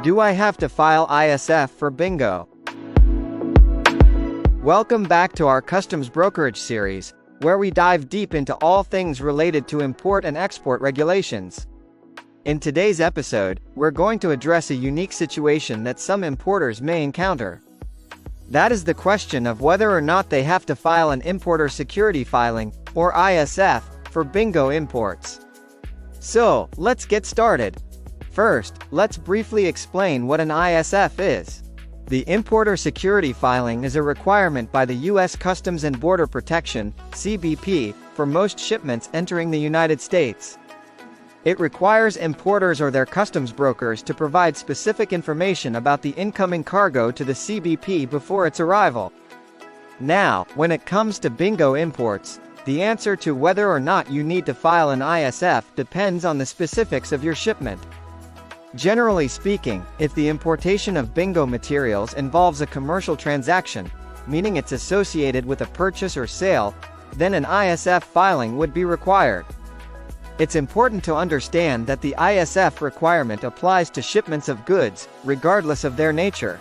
Do I have to file ISF for bingo? Welcome back to our Customs Brokerage series, where we dive deep into all things related to import and export regulations. In today's episode, we're going to address a unique situation that some importers may encounter. That is the question of whether or not they have to file an Importer Security Filing, or ISF, for bingo imports. So, let's get started. First, let's briefly explain what an ISF is. The Importer Security Filing is a requirement by the U.S. Customs and Border Protection, CBP, for most shipments entering the United States. It requires importers or their customs brokers to provide specific information about the incoming cargo to the CBP before its arrival. Now, when it comes to bingo imports, the answer to whether or not you need to file an ISF depends on the specifics of your shipment. Generally speaking, if the importation of bingo materials involves a commercial transaction, meaning it's associated with a purchase or sale, then an ISF filing would be required. It's important to understand that the ISF requirement applies to shipments of goods, regardless of their nature.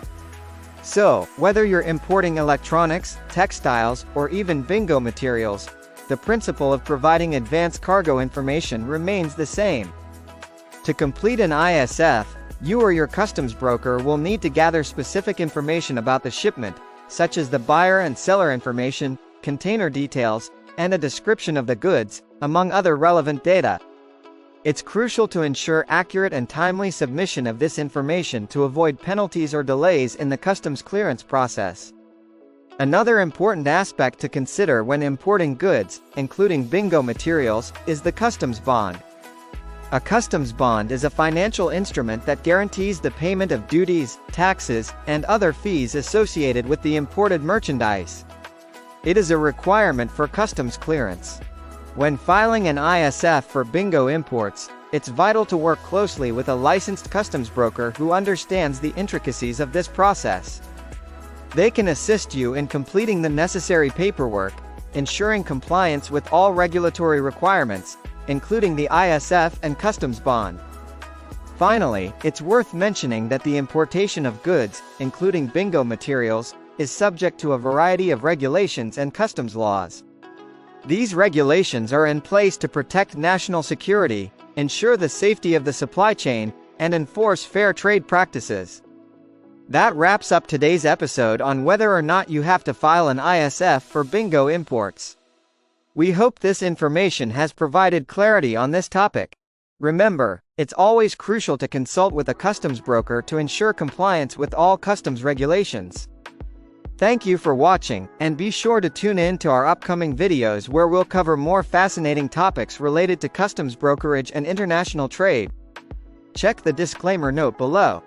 So, whether you're importing electronics, textiles, or even bingo materials, the principle of providing advance cargo information remains the same. To complete an ISF, you or your customs broker will need to gather specific information about the shipment, such as the buyer and seller information, container details, and a description of the goods, among other relevant data. It's crucial to ensure accurate and timely submission of this information to avoid penalties or delays in the customs clearance process. Another important aspect to consider when importing goods, including bingo materials, is the customs bond. A customs bond is a financial instrument that guarantees the payment of duties, taxes, and other fees associated with the imported merchandise. It is a requirement for customs clearance. When filing an ISF for bingo imports, it's vital to work closely with a licensed customs broker who understands the intricacies of this process. They can assist you in completing the necessary paperwork, ensuring compliance with all regulatory requirements, including the ISF and customs bond. Finally, it's worth mentioning that the importation of goods, including bingo materials, is subject to a variety of regulations and customs laws. These regulations are in place to protect national security, ensure the safety of the supply chain, and enforce fair trade practices. That wraps up today's episode on whether or not you have to file an ISF for bingo imports. We hope this information has provided clarity on this topic. Remember, it's always crucial to consult with a customs broker to ensure compliance with all customs regulations. Thank you for watching, and be sure to tune in to our upcoming videos where we'll cover more fascinating topics related to customs brokerage and international trade. Check the disclaimer note below.